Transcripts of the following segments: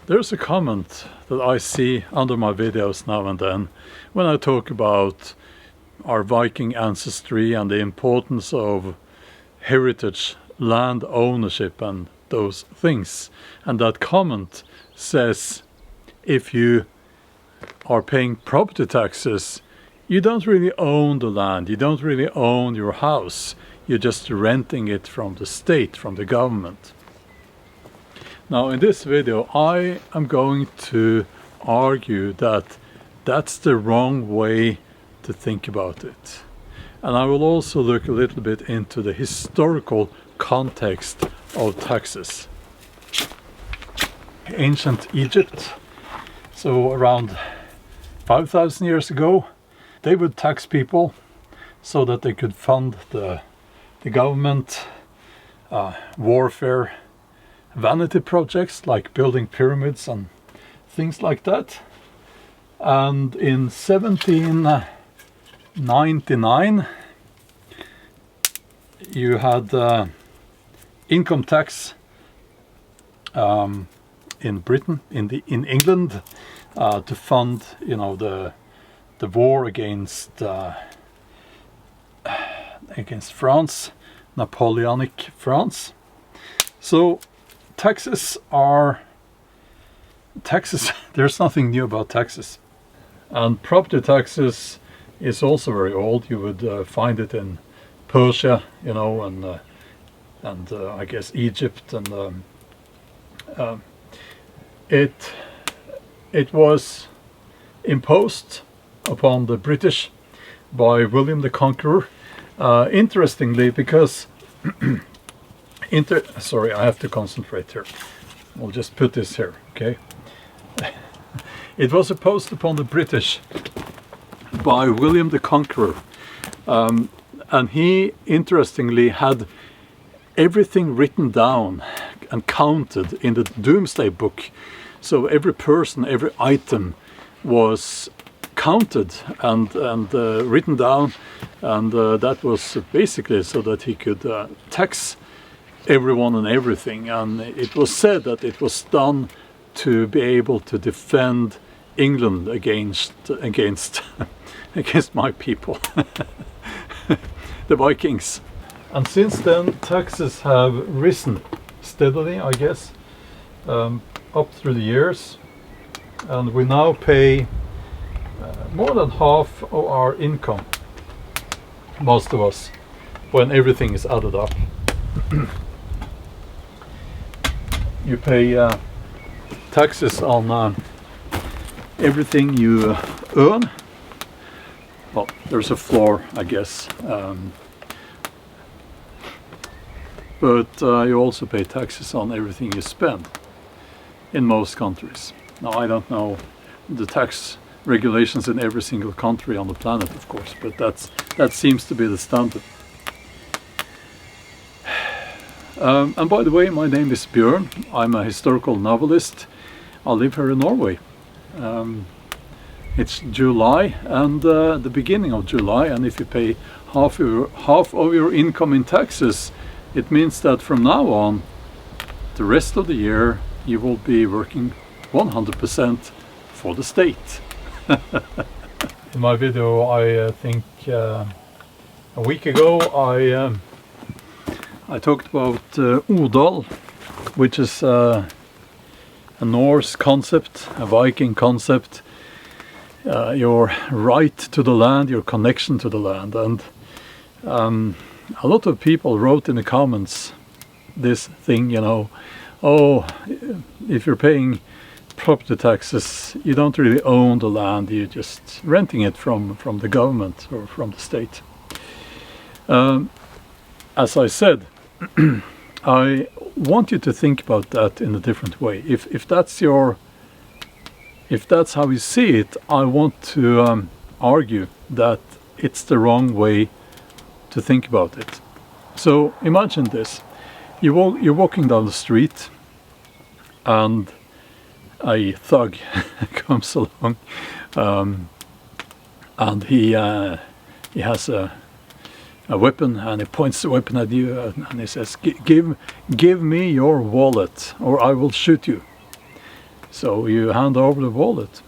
There's a comment that I see under my videos now and then when I talk about our Viking ancestry and the importance of heritage, land ownership and those things. And that comment says, if you are paying property taxes, you don't really own the land, you don't really own your house, you're just renting it from the state, from the government. Now in this video I am going to argue that that's the wrong way to think about it. And I will also look a little bit into the historical context of taxes. Ancient Egypt, so around 5,000 years ago, they would tax people so that they could fund the government, warfare, vanity projects like building pyramids and things like that. And in 1799 you had income tax in Britain, in England, to fund, you know, the war against France, Napoleonic France. So taxes, there's nothing new about taxes. And property taxes is also very old. You would find it in Persia, you know, and I guess Egypt, and it was imposed upon the British by William the Conqueror. Interestingly, because sorry, I have to concentrate here. We'll just put this here, okay? It was imposed upon the British by William the Conqueror, and he interestingly had everything written down and counted in the Doomsday Book. So every person, every item was counted and written down, and that was basically so that he could tax everyone and everything. And it was said that it was done to be able to defend England against against my people, the Vikings. And since then taxes have risen steadily, I guess, up through the years, and we now pay more than half of our income, most of us, when everything is added up. You pay taxes on everything you earn. Well, there's a floor, I guess, but you also pay taxes on everything you spend in most countries. Now, I don't know the tax regulations in every single country on the planet, of course, but that seems to be the standard. And by the way, my name is Bjorn. I'm a historical novelist. I live here in Norway. It's July and the beginning of July, and if you pay half of your income in taxes, it means that from now on, the rest of the year, you will be working 100% for the state. In my video, I think a week ago, I talked about Feudal, which is a Norse concept, a Viking concept, your right to the land, your connection to the land. And a lot of people wrote in the comments this thing, you know, oh, if you're paying property taxes, you don't really own the land, you're just renting it from the government or from the state. As I said, I want you to think about that in a different way. If that's how you see it, I want to argue that it's the wrong way to think about it. So imagine this: you're walking down the street, and a thug comes along, and he has a weapon, and he points the weapon at you, and he says, give me your wallet or I will shoot you. So you hand over the wallet.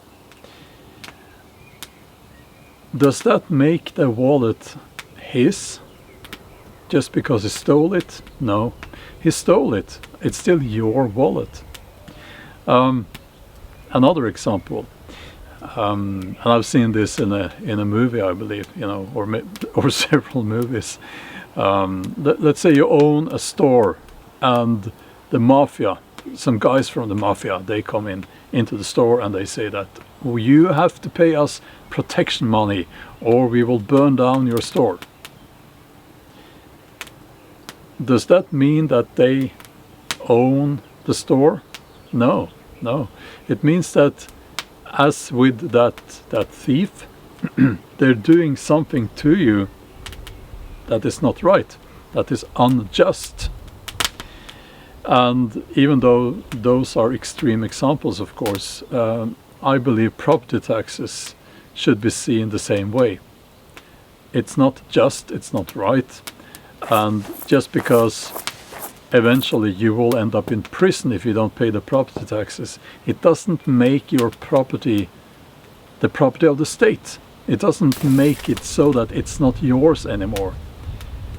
Does that make the wallet his just because he stole it? No, he stole it. It's still your wallet. Another example, and I've seen this in a movie, I believe, or several movies. Let's say you own a store, and the mafia, some guys from the mafia, they come into the store and they say that, well, you have to pay us protection money or we will burn down your store. Does that mean that they own the store? No. It means that, as with that thief, they're doing something to you that is not right, that is unjust. And even though those are extreme examples, of course, I believe property taxes should be seen the same way. It's not just, it's not right, and just because eventually you will end up in prison if you don't pay the property taxes, it doesn't make your property the property of the state. It doesn't make it so that it's not yours anymore.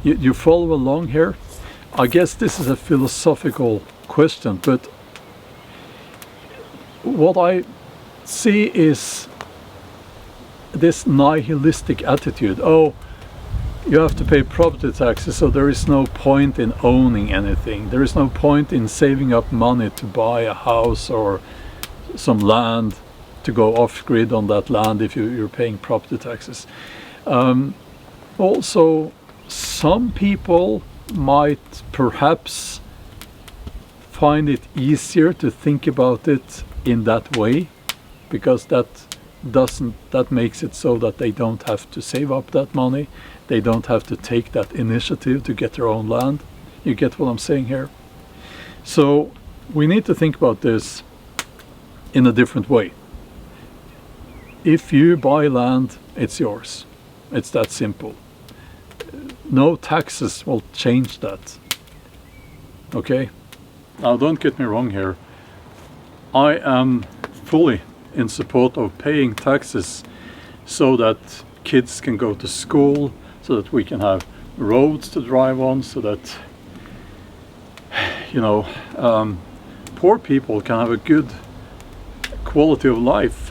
You follow along here? I guess this is a philosophical question, but what I see is this nihilistic attitude. Oh, you have to pay property taxes, so there is no point in owning anything. There is no point in saving up money to buy a house or some land, to go off-grid on that land if you're paying property taxes. Also, some people might perhaps find it easier to think about it in that way, because that makes it so that they don't have to save up that money. They don't have to take that initiative to get their own land. You get what I'm saying here? So we need to think about this in a different way. If you buy land, it's yours. It's that simple. No taxes will change that. Okay? Now don't get me wrong here. I am fully in support of paying taxes so that kids can go to school, so that we can have roads to drive on, so that poor people can have a good quality of life,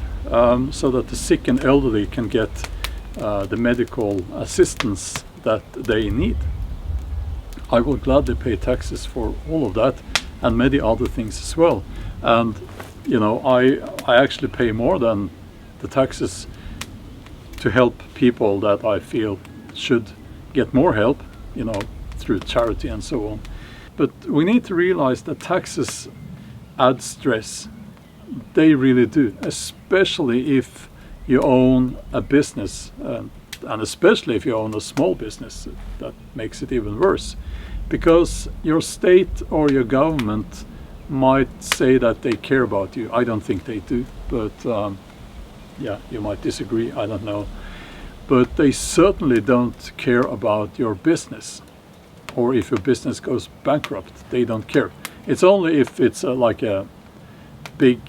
so that the sick and elderly can get the medical assistance that they need. I will gladly pay taxes for all of that and many other things as well. And I actually pay more than the taxes to help people that I feel should get more help, through charity and so on. But we need to realize that taxes add stress. They really do, especially if you own a business, and especially if you own a small business. That makes it even worse, because your state or your government might say that they care about you. I don't think they do, but you might disagree, I don't know. But they certainly don't care about your business, or if your business goes bankrupt, they don't care. It's only if it's like a big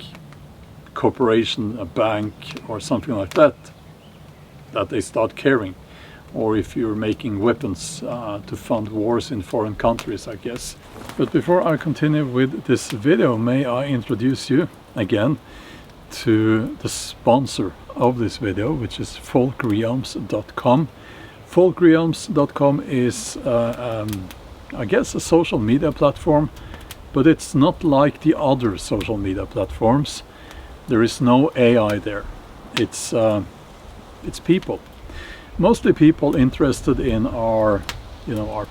corporation, a bank or something like that, that they start caring, or if you're making weapons to fund wars in foreign countries, I guess. But before I continue with this video, may I introduce you again to the sponsor of this video, which is folkrealms.com. Folkrealms.com is I guess a social media platform, but it's not like the other social media platforms. There is no AI there. It's people, mostly people interested in our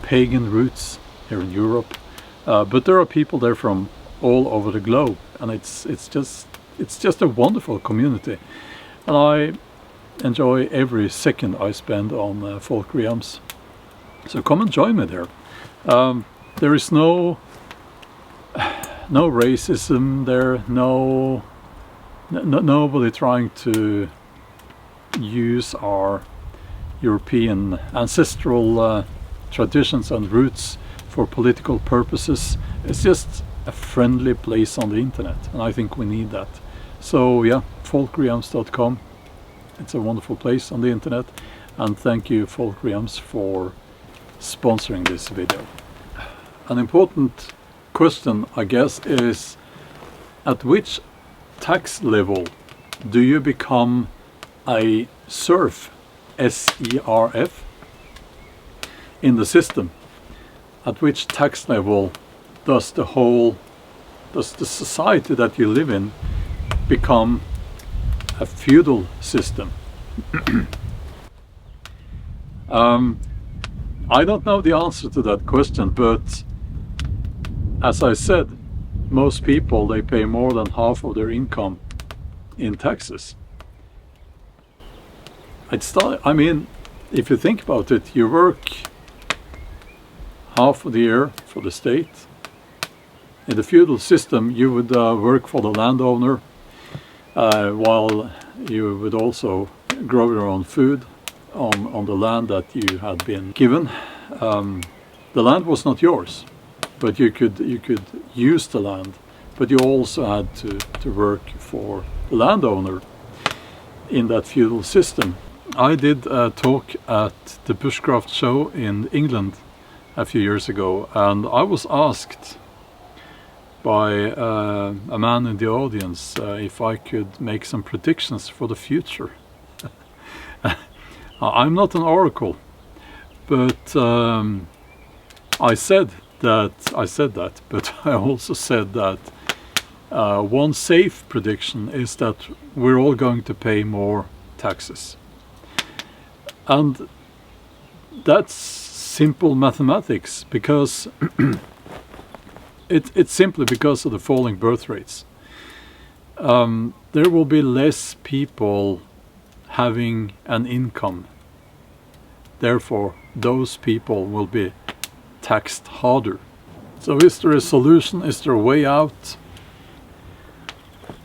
pagan roots here in Europe, but there are people there from all over the globe, and it's just a wonderful community, and I enjoy every second I spend on Folk Realms. So come and join me there. There is no racism there, nobody trying to use our European ancestral traditions and roots for political purposes. It's just a friendly place on the internet, and I think we need that. So yeah, folkrealms.com. It's a wonderful place on the internet, and thank you Folk Realms for sponsoring this video. An important question, I guess, is at which tax level do you become a serf, S-E-R-F, in the system? At which tax level does the society that you live in become a feudal system? I don't know the answer to that question, but as I said, most people, they pay more than half of their income in taxes. I mean, if you think about it, you work half of the year for the state. In the feudal system, you would work for the landowner, while you would also grow your own food on the land that you had been given. The land was not yours, but you could use the land, but you also had to work for the landowner in that feudal system. I did a talk at the Bushcraft show in England a few years ago, and I was asked by a man in the audience if I could make some predictions for the future. I'm not an oracle, but I said that, but I also said that one safe prediction is that we're all going to pay more taxes. And that's simple mathematics, because it's simply because of the falling birth rates. There will be less people having an income. Therefore, those people will be taxed harder. So is there a solution? Is there a way out?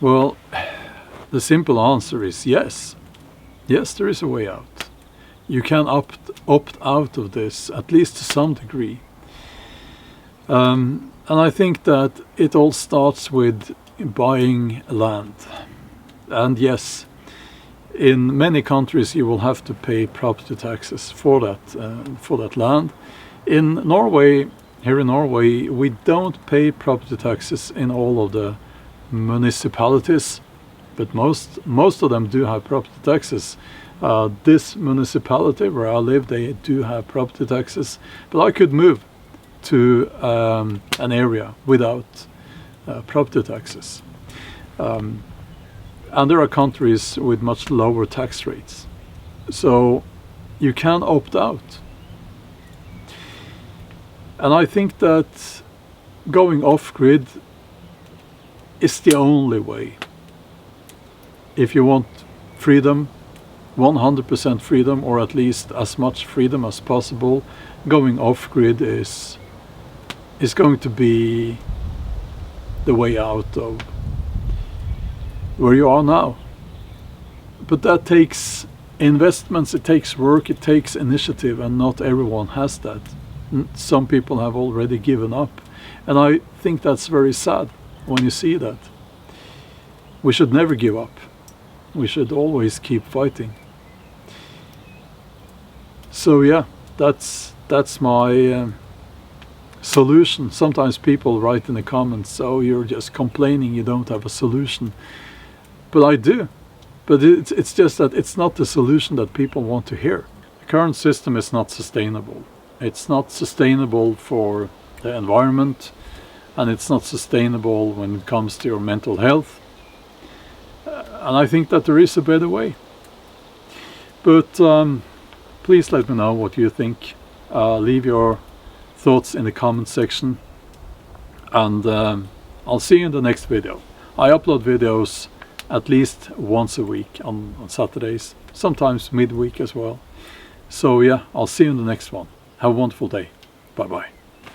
Well, the simple answer is yes. Yes, there is a way out. You can opt out of this, at least to some degree. And I think that it all starts with buying land. And yes, in many countries you will have to pay property taxes for that land. In Norway, here in Norway, we don't pay property taxes in all of the municipalities, but most of them do have property taxes. This municipality where I live, they do have property taxes, but I could move to an area without property taxes. And there are countries with much lower tax rates, so you can opt out. And I think that going off-grid is the only way. If you want freedom, 100% freedom, or at least as much freedom as possible, going off-grid is going to be the way out of where you are now. But that takes investments, it takes work, it takes initiative, and not everyone has that. Some people have already given up, and I think that's very sad when you see that. We should never give up. We should always keep fighting. So yeah, that's my solution. Sometimes people write in the comments, "Oh, you're just complaining, you don't have a solution." But I do. But it's just that it's not the solution that people want to hear. The current system is not sustainable. It's not sustainable for the environment, and it's not sustainable when it comes to your mental health. And I think that there is a better way. But please let me know what you think. Leave your thoughts in the comment section, and I'll see you in the next video. I upload videos at least once a week on Saturdays, sometimes midweek as well. So yeah, I'll see you in the next one. Have a wonderful day. Bye bye.